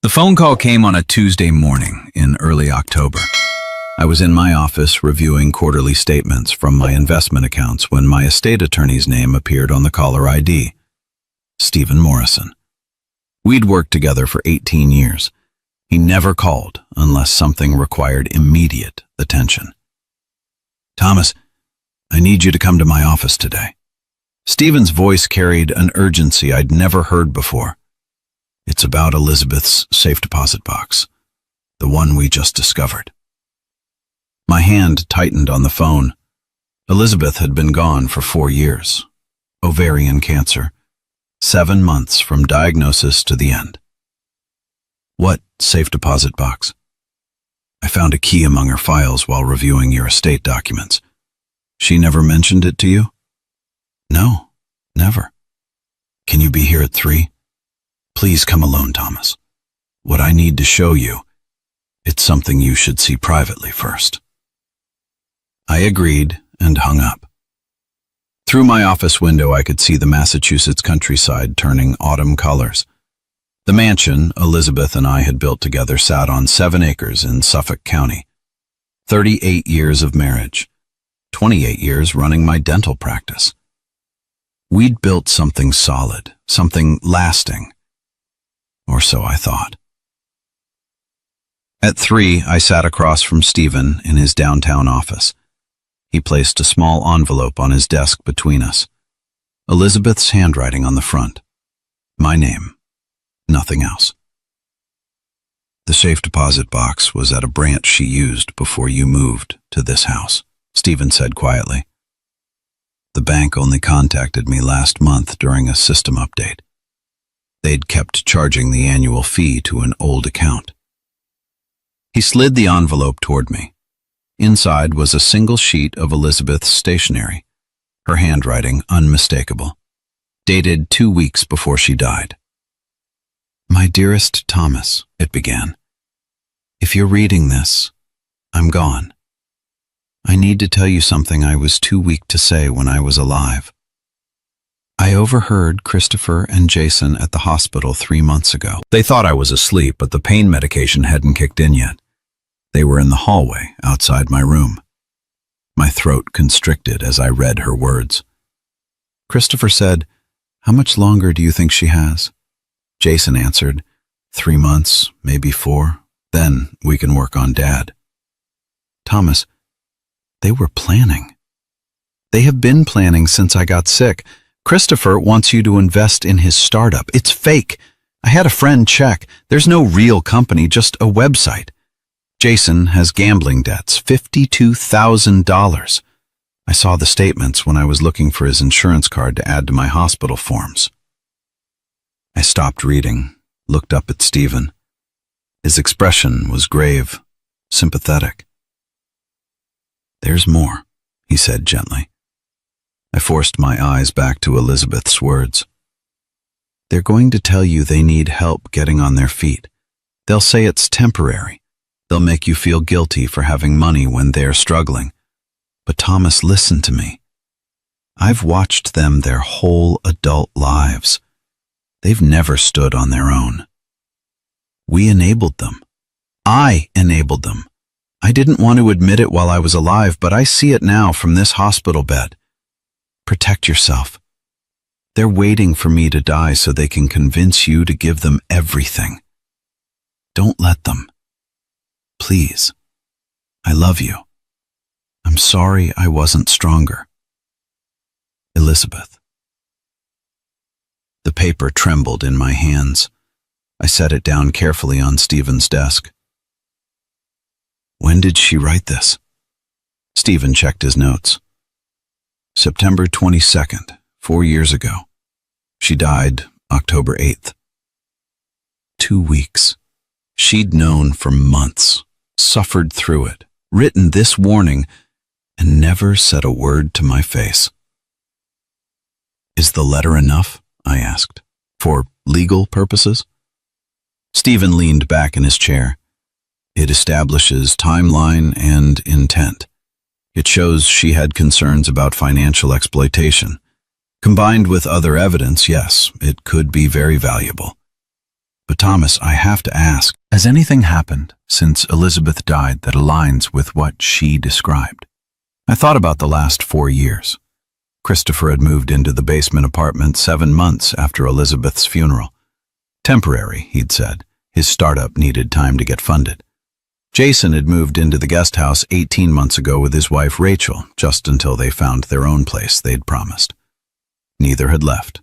The phone call came on a Tuesday morning in early October. I was in my office reviewing quarterly statements from my investment accounts when my estate attorney's name appeared on the caller ID. Stephen Morrison. We'd worked together for 18 years. He never called unless something required immediate attention. "Thomas, I need you to come to my office today." Stephen's voice carried an urgency I'd never heard before. "It's about Elizabeth's safe deposit box, the one we just discovered." My hand tightened on the phone. Elizabeth had been gone for 4 years. Ovarian cancer. 7 months from diagnosis to the end. "What safe deposit box?" "I found a key among her files while reviewing your estate documents." "She never mentioned it to you?" "No, never." "Can you be here at 3? Please come alone, Thomas. What I need to show you, it's something you should see privately first." I agreed and hung up. Through my office window, I could see the Massachusetts countryside turning autumn colors. The mansion Elizabeth and I had built together sat on 7 acres in Suffolk County. 38 years of marriage, 28 years running my dental practice. We'd built something solid, something lasting. Or so I thought. At 3, I sat across from Stephen in his downtown office. He placed a small envelope on his desk between us. Elizabeth's handwriting on the front. My name. Nothing else. "The safe deposit box was at a branch she used before you moved to this house," Stephen said quietly. "The bank only contacted me last month during a system update. They'd kept charging the annual fee to an old account." He slid the envelope toward me. Inside was a single sheet of Elizabeth's stationery, her handwriting unmistakable, dated 2 weeks before she died. "My dearest Thomas," it began. "If you're reading this, I'm gone. I need to tell you something I was too weak to say when I was alive. I overheard Christopher and Jason at the hospital 3 months ago. They thought I was asleep, but the pain medication hadn't kicked in yet. They were in the hallway outside my room. My throat constricted as I read her words. Christopher said, 'How much longer do you think she has?' Jason answered, 3 months, maybe 4. Then we can work on Dad." Thomas, they were planning. They have been planning since I got sick. Christopher wants you to invest in his startup. It's fake. I had a friend check. There's no real company, just a website. Jason has gambling debts, $52,000. I saw the statements when I was looking for his insurance card to add to my hospital forms. I stopped reading, looked up at Stephen. His expression was grave, sympathetic. "There's more," he said gently. I forced my eyes back to Elizabeth's words. "They're going to tell you they need help getting on their feet. They'll say it's temporary. They'll make you feel guilty for having money when they're struggling. But Thomas, listen to me. I've watched them their whole adult lives. They've never stood on their own. We enabled them. I enabled them. I didn't want to admit it while I was alive, but I see it now from this hospital bed. Protect yourself. They're waiting for me to die so they can convince you to give them everything. Don't let them. Please. I love you. I'm sorry I wasn't stronger. Elizabeth." The paper trembled in my hands. I set it down carefully on Stephen's desk. "When did she write this?" Stephen checked his notes. "September 22nd, 4 years ago. She died October 8th. 2 weeks. She'd known for months, suffered through it, written this warning, and never said a word to my face." "Is the letter enough?" I asked. "For legal purposes?" Stephen leaned back in his chair. "It establishes timeline and intent. It shows she had concerns about financial exploitation. Combined with other evidence, yes, it could be very valuable. But Thomas, I have to ask, has anything happened since Elizabeth died that aligns with what she described? I thought about the last 4 years. Christopher had moved into the basement apartment 7 months after Elizabeth's funeral. Temporary, he'd said. His startup needed time to get funded. Jason had moved into the guest house 18 months ago with his wife Rachel, just until they found their own place they'd promised. Neither had left.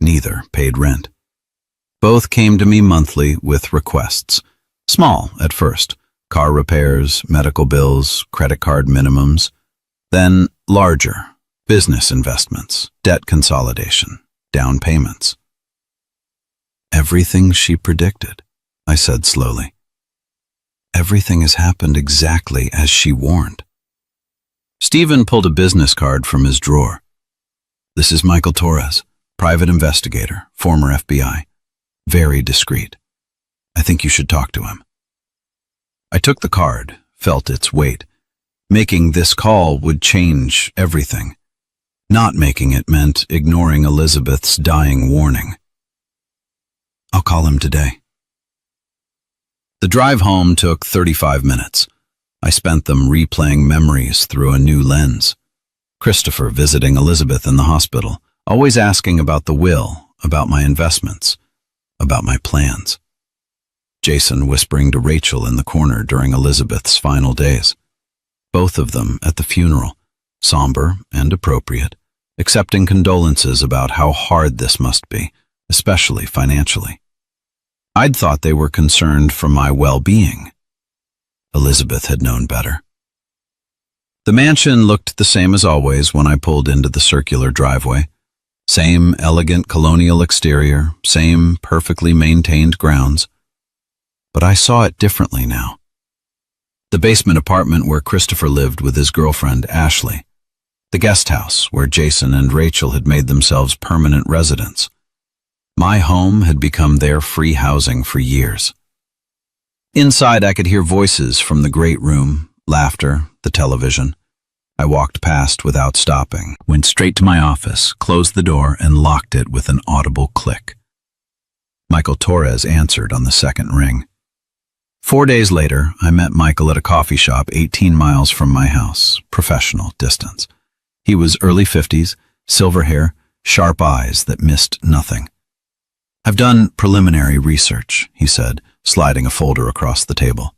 Neither paid rent. Both came to me monthly with requests. Small at first, car repairs, medical bills, credit card minimums. Then larger, business investments, debt consolidation, down payments. Everything she predicted, I said slowly. Everything has happened exactly as she warned. Stephen pulled a business card from his drawer. This is Michael Torres, private investigator, former FBI. Very discreet. I think you should talk to him. I took the card, felt its weight. Making this call would change everything. Not making it meant ignoring Elizabeth's dying warning. I'll call him today. The drive home took 35 minutes. I spent them replaying memories through a new lens. Christopher visiting Elizabeth in the hospital, always asking about the will, about my investments, about my plans. Jason whispering to Rachel in the corner during Elizabeth's final days. Both of them at the funeral, somber and appropriate, accepting condolences about how hard this must be, especially financially. I'd thought they were concerned for my well-being. Elizabeth had known better. The mansion looked the same as always when I pulled into the circular driveway. Same elegant colonial exterior, same perfectly maintained grounds. But I saw it differently now. The basement apartment where Christopher lived with his girlfriend, Ashley. The guest house where Jason and Rachel had made themselves permanent residents. My home had become their free housing for years. Inside, I could hear voices from the great room, laughter, the television. I walked past without stopping, went straight to my office, closed the door, and locked it with an audible click. Michael Torres answered on the second ring. 4 days later, I met Michael at a coffee shop 18 miles from my house, professional distance. He was early 50s, silver hair, sharp eyes that missed nothing. I've done preliminary research, he said, sliding a folder across the table.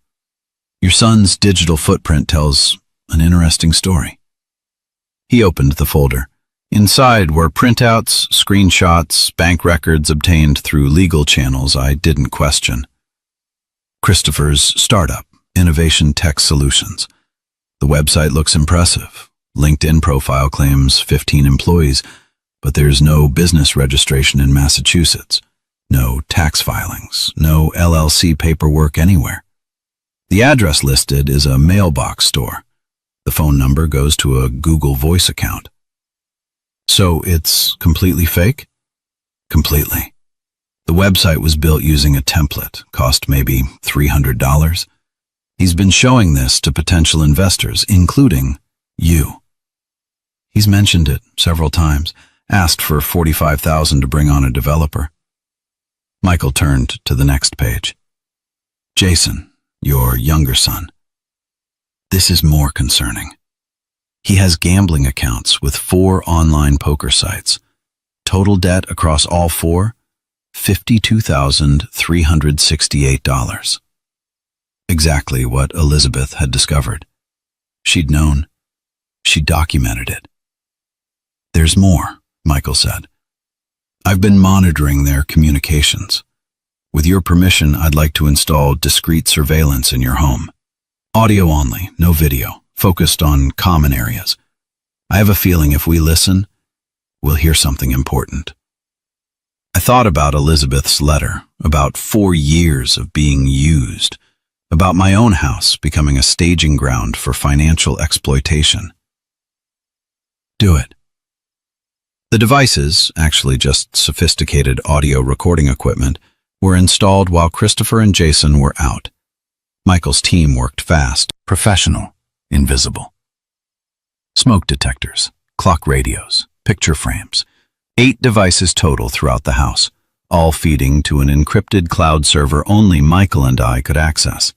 Your son's digital footprint tells an interesting story. He opened the folder. Inside were printouts, screenshots, bank records obtained through legal channels I didn't question. Christopher's startup, Innovation Tech Solutions. The website looks impressive. LinkedIn profile claims 15 employees, but there's no business registration in Massachusetts, no tax filings, no LLC paperwork anywhere. The address listed is a mailbox store. The phone number goes to a Google Voice account. So it's completely fake? Completely. The website was built using a template, cost maybe $300. He's been showing this to potential investors, including you. He's mentioned it several times, asked for $45,000 to bring on a developer. Michael turned to the next page. Jason, your younger son. This is more concerning. He has gambling accounts with 4 online poker sites. Total debt across all 4, $52,368. Exactly what Elizabeth had discovered. She'd known. She documented it. There's more, Michael said. I've been monitoring their communications. With your permission, I'd like to install discreet surveillance in your home. Audio only, no video, focused on common areas. I have a feeling if we listen, we'll hear something important. I thought about Elizabeth's letter, about 4 years of being used, about my own house becoming a staging ground for financial exploitation. Do it. The devices, actually just sophisticated audio recording equipment, were installed while Christopher and Jason were out. Michael's team worked fast, professional, invisible. Smoke detectors, clock radios, picture frames, 8 devices total throughout the house, all feeding to an encrypted cloud server only Michael and I could access.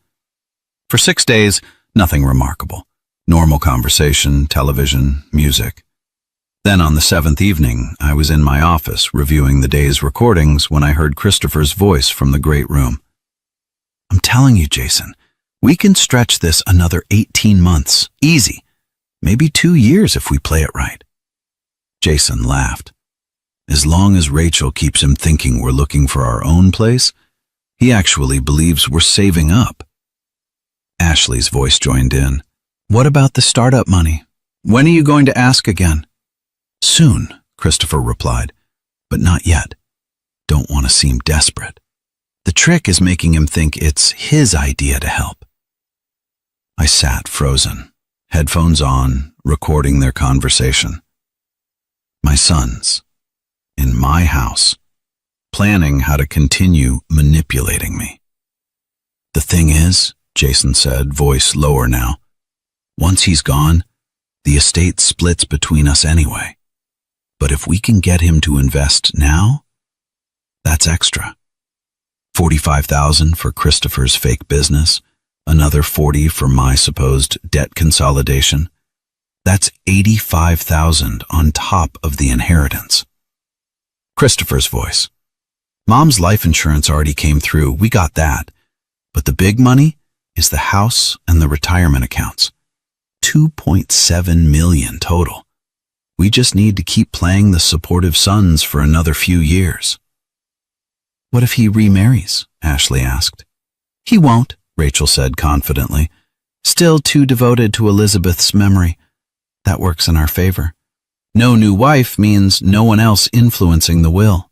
For 6 days, nothing remarkable. Normal conversation, television, music. Then on the 7th evening, I was in my office reviewing the day's recordings when I heard Christopher's voice from the great room. "I'm telling you, Jason, we can stretch this another 18 months. Easy. Maybe 2 years if we play it right." Jason laughed. "As long as Rachel keeps him thinking we're looking for our own place, he actually believes we're saving up." Ashley's voice joined in. "What about the startup money? When are you going to ask again?" "Soon," Christopher replied, "but not yet. Don't want to seem desperate. The trick is making him think it's his idea to help." I sat frozen, headphones on, recording their conversation. My sons, in my house, planning how to continue manipulating me. "The thing is," Jason said, voice lower now, "once he's gone, the estate splits between us anyway. But if we can get him to invest now, that's extra. 45,000 for Christopher's fake business, another 40 for my supposed debt consolidation. That's 85,000 on top of the inheritance." Christopher's voice. "Mom's life insurance already came through, we got that. But the big money is the house and the retirement accounts. 2.7 million total. We just need to keep playing the supportive sons for another few years." "What if he remarries?" Ashley asked. "He won't," Rachel said confidently. "Still too devoted to Elizabeth's memory. That works in our favor. No new wife means no one else influencing the will."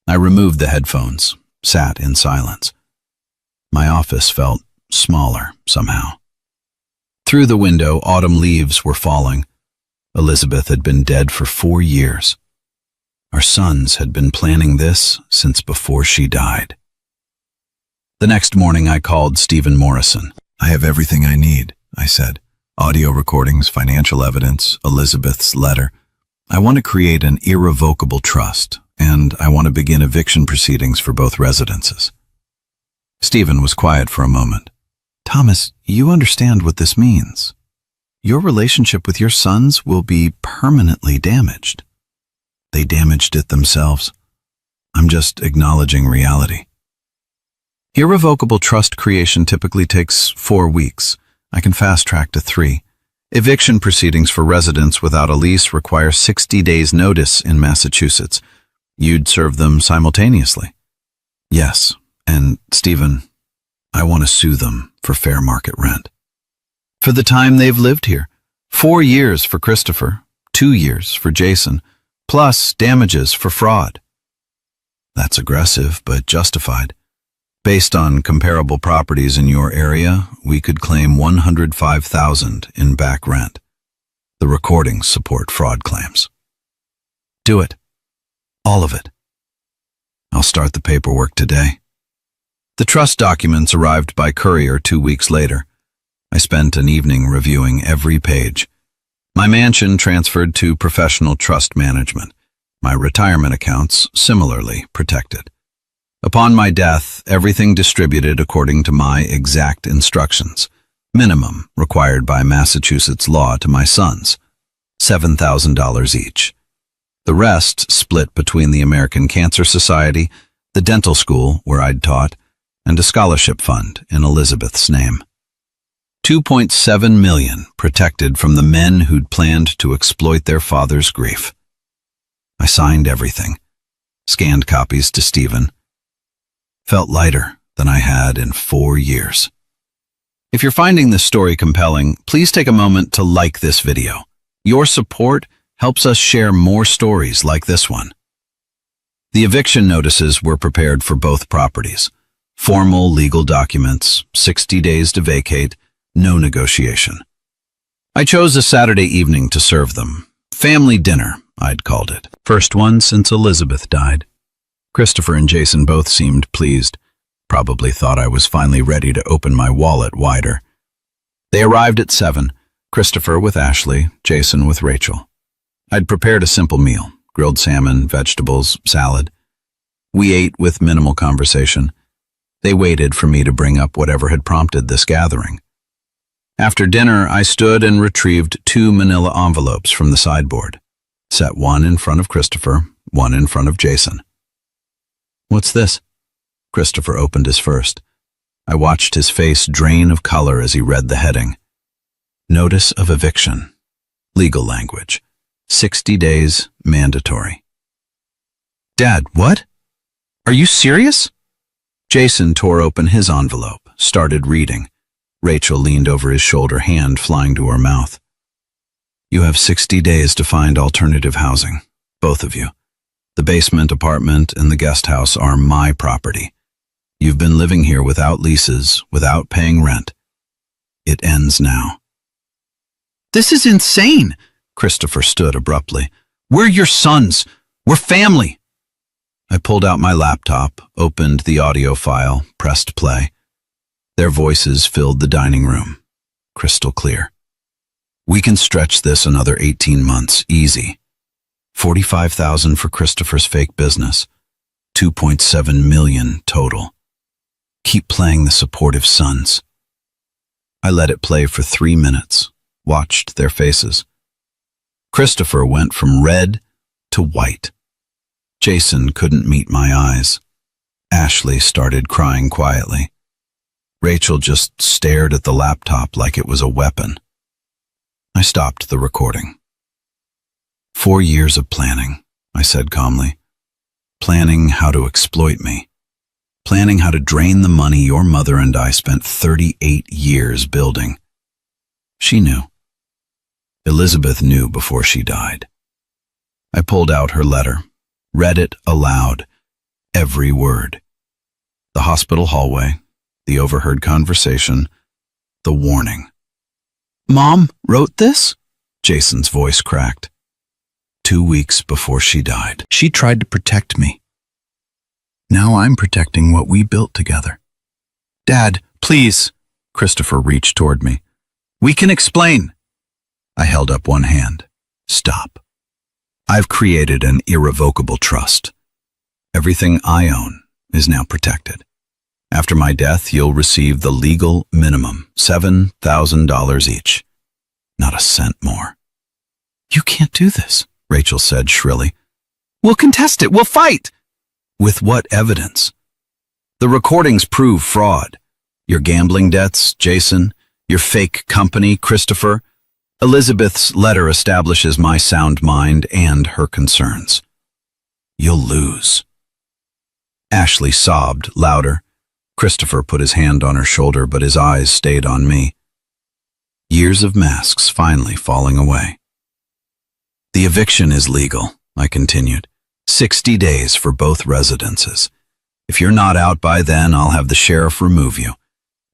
I removed the headphones, sat in silence. My office felt smaller somehow. Through the window, autumn leaves were falling. Elizabeth had been dead for 4 years. Our sons had been planning this since before she died. The next morning I called Stephen Morrison. "I have everything I need," I said. "Audio recordings, financial evidence, Elizabeth's letter. I want to create an irrevocable trust, and I want to begin eviction proceedings for both residences." Stephen was quiet for a moment. "Thomas, you understand what this means. Your relationship with your sons will be permanently damaged. They damaged it themselves. I'm just acknowledging reality. Irrevocable trust creation typically takes 4 weeks. I can fast track to 3. Eviction proceedings for residents without a lease require 60 days notice in Massachusetts. You'd serve them simultaneously." "Yes, and Stephen, I want to sue them for fair market rent. For the time they've lived here. 4 years for Christopher, 2 years for Jason, plus damages for fraud." "That's aggressive, but justified. Based on comparable properties in your area, we could claim 105,000 in back rent. The recordings support fraud claims." "Do it. All of it." "I'll start the paperwork today." The trust documents arrived by courier 2 weeks later. I spent an evening reviewing every page. My mansion transferred to professional trust management. My retirement accounts similarly protected. Upon my death, everything distributed according to my exact instructions, minimum required by Massachusetts law to my sons, $7,000 each. The rest split between the American Cancer Society, the dental school where I'd taught, and a scholarship fund in Elizabeth's name. 2.7 million protected from the men who'd planned to exploit their father's grief. I signed everything, scanned copies to Stephen. Felt lighter than I had in 4 years. If you're finding this story compelling, please take a moment to like this video. Your support helps us share more stories like this one. The eviction notices were prepared for both properties. Formal legal documents, 60 days to vacate, no negotiation. I chose a Saturday evening to serve them. Family dinner, I'd called it. First one since Elizabeth died. Christopher and Jason both seemed pleased. Probably thought I was finally ready to open my wallet wider. They arrived at 7, Christopher with Ashley, Jason with Rachel. I'd prepared a simple meal, grilled salmon, vegetables, salad. We ate with minimal conversation. They waited for me to bring up whatever had prompted this gathering. After dinner, I stood and retrieved 2 manila envelopes from the sideboard, set one in front of Christopher, one in front of Jason. "What's this?" Christopher opened his first. I watched his face drain of color as he read the heading. Notice of eviction. Legal language. 60 days mandatory. "Dad, what? Are you serious?" Jason tore open his envelope, started reading. Rachel leaned over his shoulder, hand flying to her mouth. "You have 60 days to find alternative housing, both of you. The basement apartment and the guest house are my property. You've been living here without leases, without paying rent. It ends now." "This is insane!" Christopher stood abruptly. "We're your sons. We're family." I pulled out my laptop, opened the audio file, pressed play. Their voices filled the dining room, crystal clear. "We can stretch this another 18 months, easy. 45,000 for Christopher's fake business, 2.7 million total. Keep playing the supportive sons." I let it play for 3 minutes, watched their faces. Christopher went from red to white. Jason couldn't meet my eyes. Ashley started crying quietly. Rachel just stared at the laptop like it was a weapon. I stopped the recording. 4 years of planning, I said calmly. Planning how to exploit me. Planning how to drain the money your mother and I spent 38 years building. She knew. Elizabeth knew before she died. I pulled out her letter, read it aloud, every word. The hospital hallway, the overheard conversation, the warning. "Mom wrote this?" Jason's voice cracked. 2 weeks before she died. She tried to protect me. Now I'm protecting what we built together. "Dad, please." Christopher reached toward me. "We can explain." I held up one hand. "Stop. I've created an irrevocable trust. Everything I own is now protected. After my death, you'll receive the legal minimum, $7,000 each. Not a cent more." "You can't do this," Rachel said shrilly. "We'll contest it. We'll fight." "With what evidence? The recordings prove fraud. Your gambling debts, Jason, your fake company, Christopher. Elizabeth's letter establishes my sound mind and her concerns. You'll lose." Ashley sobbed louder. Christopher put his hand on her shoulder, but his eyes stayed on me. Years of masks finally falling away. "The eviction is legal," I continued. 60 days for both residences. If you're not out by then, I'll have the sheriff remove you.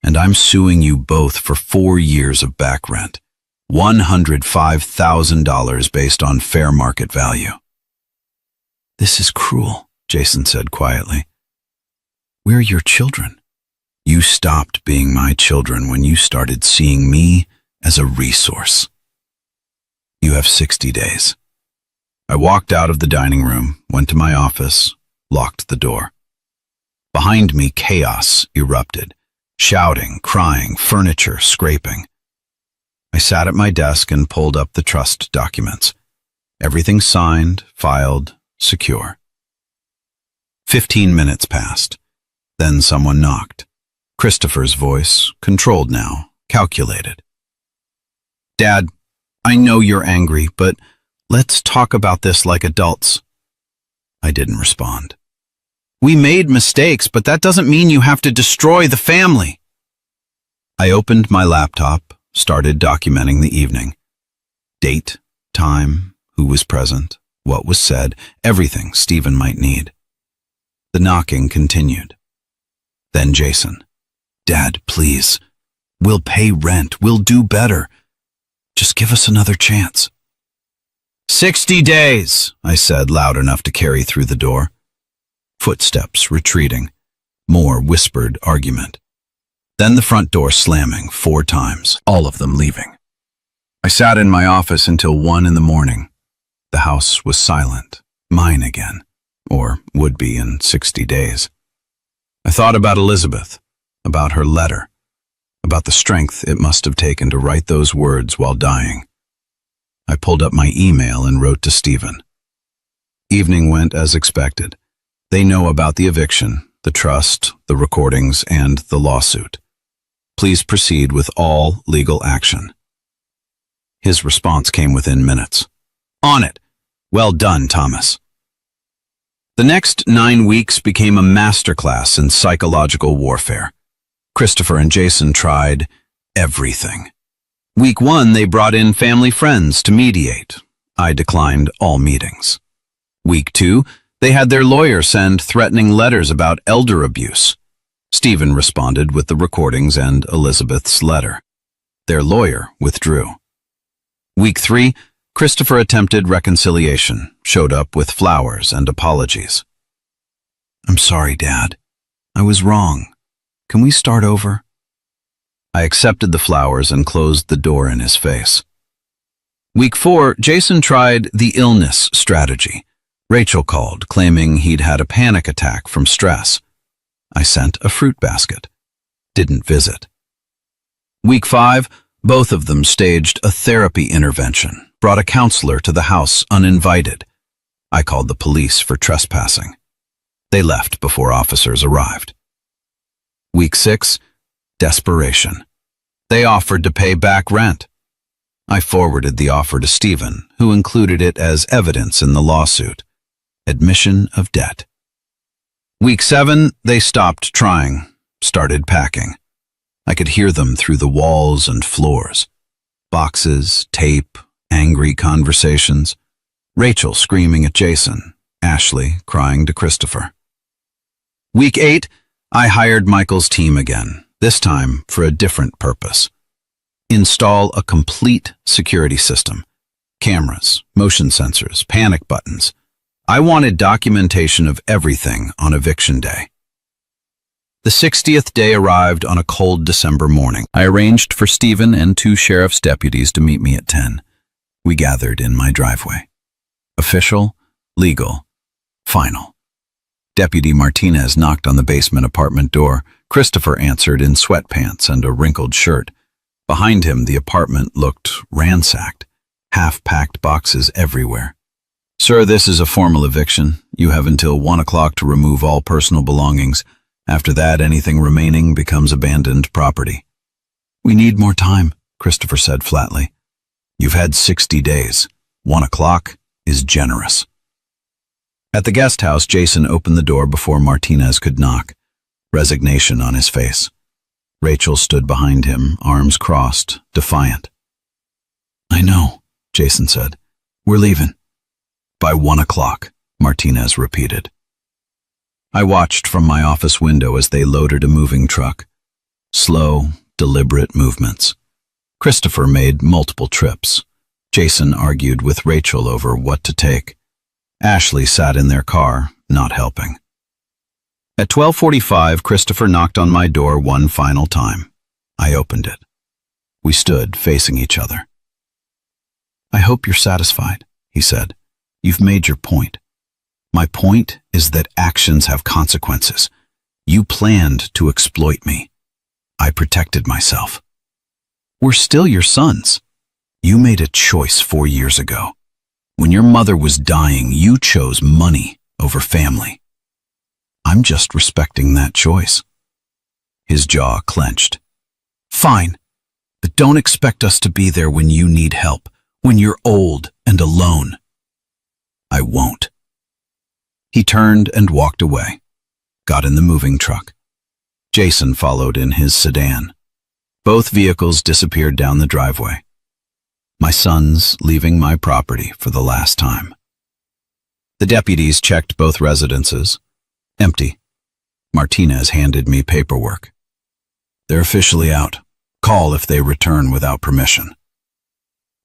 And I'm suing you both for 4 years of back rent. $105,000 based on fair market value. "This is cruel," Jason said quietly. "We're your children. You stopped being my children when you started seeing me as a resource. You have 60 days. I walked out of the dining room, went to my office, locked the door. Behind me, chaos erupted. Shouting, crying, furniture scraping. I sat at my desk and pulled up the trust documents. Everything signed, filed, secure. 15 minutes passed. Then someone knocked. Christopher's voice, controlled now, calculated. "Dad, I know you're angry, but let's talk about this like adults." I didn't respond. "We made mistakes, but that doesn't mean you have to destroy the family." I opened my laptop, started documenting the evening. Date, time, who was present, what was said, everything Stephen might need. The knocking continued. Then Jason. "Dad, please. We'll pay rent. We'll do better. Just give us another chance." 60 days, I said, loud enough to carry through the door. Footsteps retreating. More whispered argument. Then the front door slamming 4 times, all of them leaving. I sat in my office until 1 in the morning. The house was silent. Mine again. or would be in 60 days. I thought about Elizabeth, about her letter, about the strength it must have taken to write those words while dying. I pulled up my email and wrote to Stephen. Evening went as expected. They know about the eviction, the trust, the recordings, and the lawsuit. Please proceed with all legal action. His response came within minutes. On it. Well done, Thomas. The next 9 weeks became a masterclass in psychological warfare. Christopher and Jason tried everything. Week 1, they brought in family friends to mediate. I declined all meetings. Week 2, they had their lawyer send threatening letters about elder abuse. Stephen responded with the recordings and Elizabeth's letter. Their lawyer withdrew. Week 3, Christopher attempted reconciliation, showed up with flowers and apologies. I'm sorry, Dad. I was wrong. Can we start over? I accepted the flowers and closed the door in his face. Week 4, Jason tried the illness strategy. Rachel called, claiming he'd had a panic attack from stress. I sent a fruit basket. Didn't visit. Week 5, both of them staged a therapy intervention, brought a counselor to the house uninvited. I called the police for trespassing. They left before officers arrived. Week 6, desperation. They offered to pay back rent. I forwarded the offer to Stephen, who included it as evidence in the lawsuit. Admission of debt. Week 7, they stopped trying, started packing. I could hear them through the walls and floors. Boxes, tape, angry conversations. Rachel screaming at Jason, Ashley crying to Christopher. Week 8, I hired Michael's team again, this time for a different purpose. Install a complete security system. Cameras, motion sensors, panic buttons. I wanted documentation of everything on eviction day. The 60th day arrived on a cold December morning. I arranged for Stephen and 2 sheriff's deputies to meet me at 10. We gathered in my driveway. Official, legal, final. Deputy Martinez knocked on the basement apartment door. Christopher answered in sweatpants and a wrinkled shirt. Behind him, the apartment looked ransacked, half-packed boxes everywhere. Sir, this is a formal eviction. You have until 1 o'clock to remove all personal belongings. After that, anything remaining becomes abandoned property. We need more time, Christopher said flatly. You've had 60 days. 1 o'clock is generous. At the guest house, Jason opened the door before Martinez could knock, resignation on his face. Rachel stood behind him, arms crossed, defiant. I know, Jason said. We're leaving. By 1 o'clock, Martinez repeated. I watched from my office window as they loaded a moving truck. Slow, deliberate movements. Christopher made multiple trips. Jason argued with Rachel over what to take. Ashley sat in their car, not helping. At 12:45, Christopher knocked on my door one final time. I opened it. We stood facing each other. I hope you're satisfied, he said. You've made your point. My point is that actions have consequences. You planned to exploit me. I protected myself. We're still your sons. You made a choice 4 years ago. When your mother was dying, you chose money over family. I'm just respecting that choice. His jaw clenched. Fine, but don't expect us to be there when you need help, when you're old and alone. I won't. He turned and walked away, got in the moving truck. Jason followed in his sedan. Both vehicles disappeared down the driveway. My sons leaving my property for the last time. The deputies checked both residences. Empty. Martinez handed me paperwork. They're officially out. Call if they return without permission.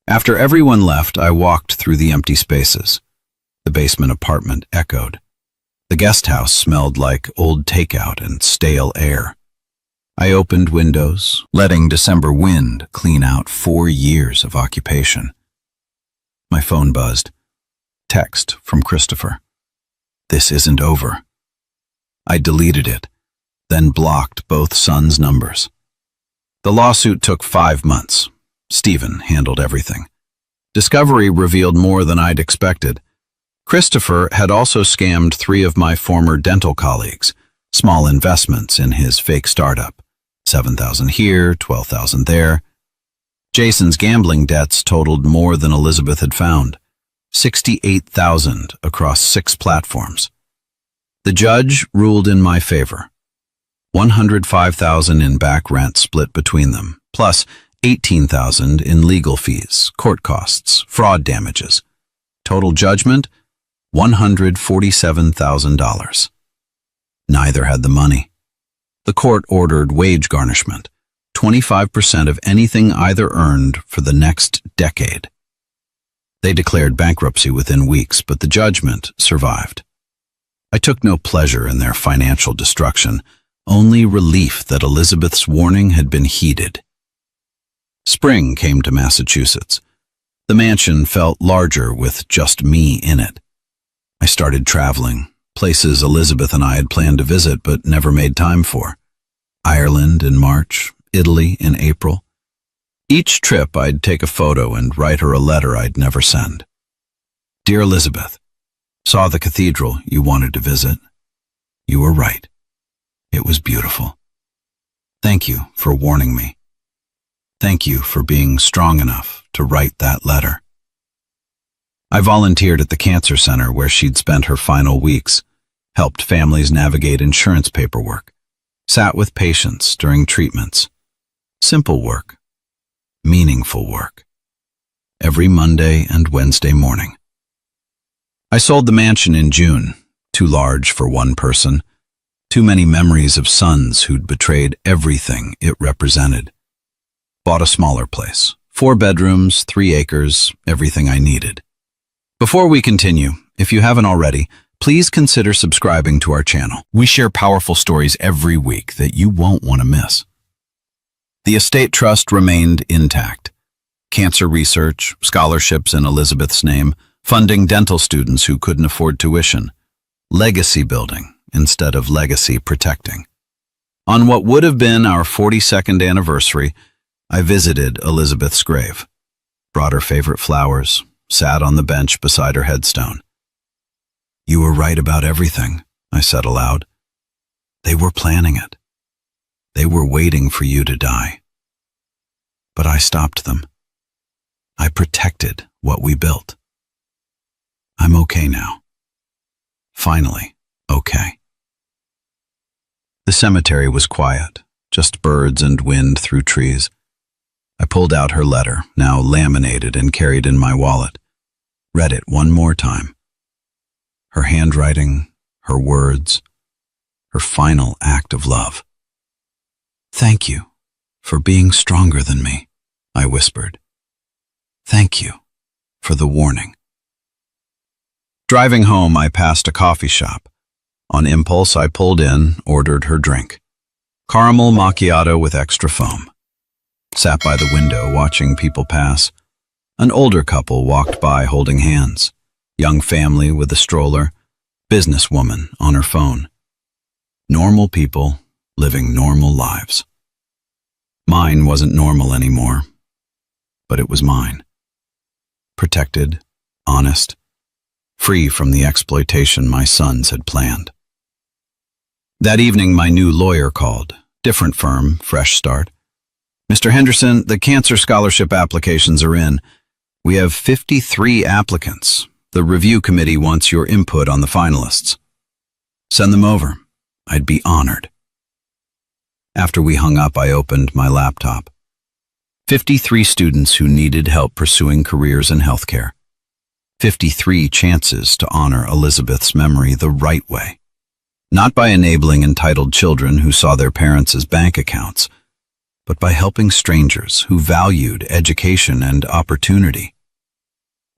After everyone left, I walked through the empty spaces. The basement apartment echoed. The guest house smelled like old takeout and stale air. I opened windows, letting December wind clean out 4 years of occupation. My phone buzzed. Text from Christopher. This isn't over. I deleted it, then blocked both sons' numbers. The lawsuit took 5 months. Stephen handled everything. Discovery revealed more than I'd expected. Christopher had also scammed 3 of my former dental colleagues, small investments in his fake startup. $7,000 here, $12,000 there. Jason's gambling debts totaled more than Elizabeth had found. $68,000 across 6 platforms. The judge ruled in my favor. $105,000 in back rent split between them, plus $18,000 in legal fees, court costs, fraud damages. Total judgment, $147,000. Neither had the money. The court ordered wage garnishment, 25% of anything either earned for the next decade. They declared bankruptcy within weeks, but the judgment survived. I took no pleasure in their financial destruction, only relief that Elizabeth's warning had been heeded. Spring came to Massachusetts. The mansion felt larger with just me in it. I started traveling, places Elizabeth and I had planned to visit but never made time for. Ireland in March, Italy in April. Each trip I'd take a photo and write her a letter I'd never send. Dear Elizabeth, saw the cathedral you wanted to visit. You were right. It was beautiful. Thank you for warning me. Thank you for being strong enough to write that letter. I volunteered at the cancer center where she'd spent her final weeks, helped families navigate insurance paperwork, sat with patients during treatments. Simple work. Meaningful work. Every Monday and Wednesday morning. I sold the mansion in June, too large for one person, too many memories of sons who'd betrayed everything it represented. Bought a smaller place, 4 bedrooms, 3 acres, everything I needed. Before we continue, if you haven't already, please consider subscribing to our channel. We share powerful stories every week that you won't want to miss. The estate trust remained intact. Cancer research, scholarships in Elizabeth's name, funding dental students who couldn't afford tuition. Legacy building instead of legacy protecting. On what would have been our 42nd anniversary, I visited Elizabeth's grave, brought her favorite flowers, sat on the bench beside her headstone. You were right about everything, I said aloud. They were planning it. They were waiting for you to die. But I stopped them. I protected what we built. I'm okay now. Finally, okay. The cemetery was quiet, just birds and wind through trees. I pulled out her letter, now laminated and carried in my wallet. Read it one more time. Her handwriting, her words, her final act of love. Thank you for being stronger than me, I whispered. Thank you for the warning. Driving home, I passed a coffee shop. On impulse, I pulled in, ordered her drink. Caramel macchiato with extra foam. Sat by the window watching people pass. An older couple walked by holding hands. Young family with a stroller. Businesswoman on her phone. Normal people living normal lives. Mine wasn't normal anymore, but it was mine. Protected, honest, free from the exploitation my sons had planned. That evening, my new lawyer called. Different firm, fresh start. Mr. Henderson, the cancer scholarship applications are in. We have 53 applicants. The review committee wants your input on the finalists. Send them over. I'd be honored. After we hung up, I opened my laptop. 53 students who needed help pursuing careers in healthcare. 53 chances to honor Elizabeth's memory the right way. Not by enabling entitled children who saw their parents as bank accounts, but by helping strangers who valued education and opportunity.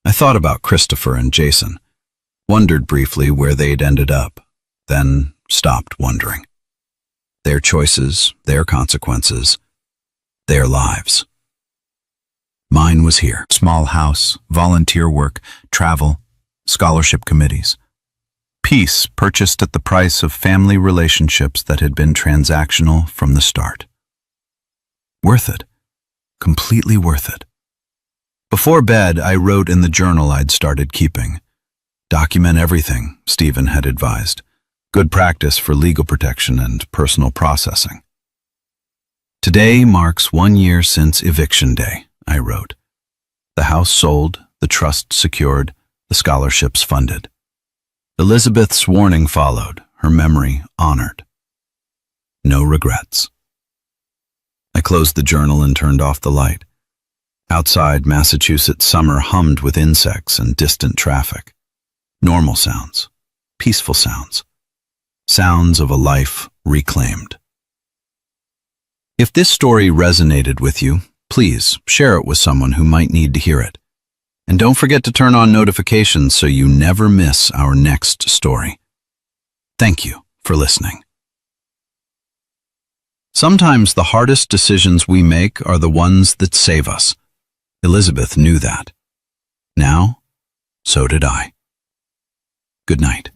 I thought about Christopher and Jason, wondered briefly where they'd ended up, then stopped wondering. Their choices, their consequences, their lives. Mine was here. Small house, volunteer work, travel, scholarship committees. Peace purchased at the price of family relationships that had been transactional from the start. Worth it. Completely worth it. Before bed, I wrote in the journal I'd started keeping. Document everything, Stephen had advised. Good practice for legal protection and personal processing. Today marks 1 year since eviction day, I wrote. The house sold, the trust secured, the scholarships funded. Elizabeth's warning followed, her memory honored. No regrets. I closed the journal and turned off the light. Outside, Massachusetts summer hummed with insects and distant traffic. Normal sounds, peaceful sounds, sounds of a life reclaimed. If this story resonated with you, please share it with someone who might need to hear it. And don't forget to turn on notifications so you never miss our next story. Thank you for listening. Sometimes the hardest decisions we make are the ones that save us. Elizabeth knew that. Now, so did I. Good night.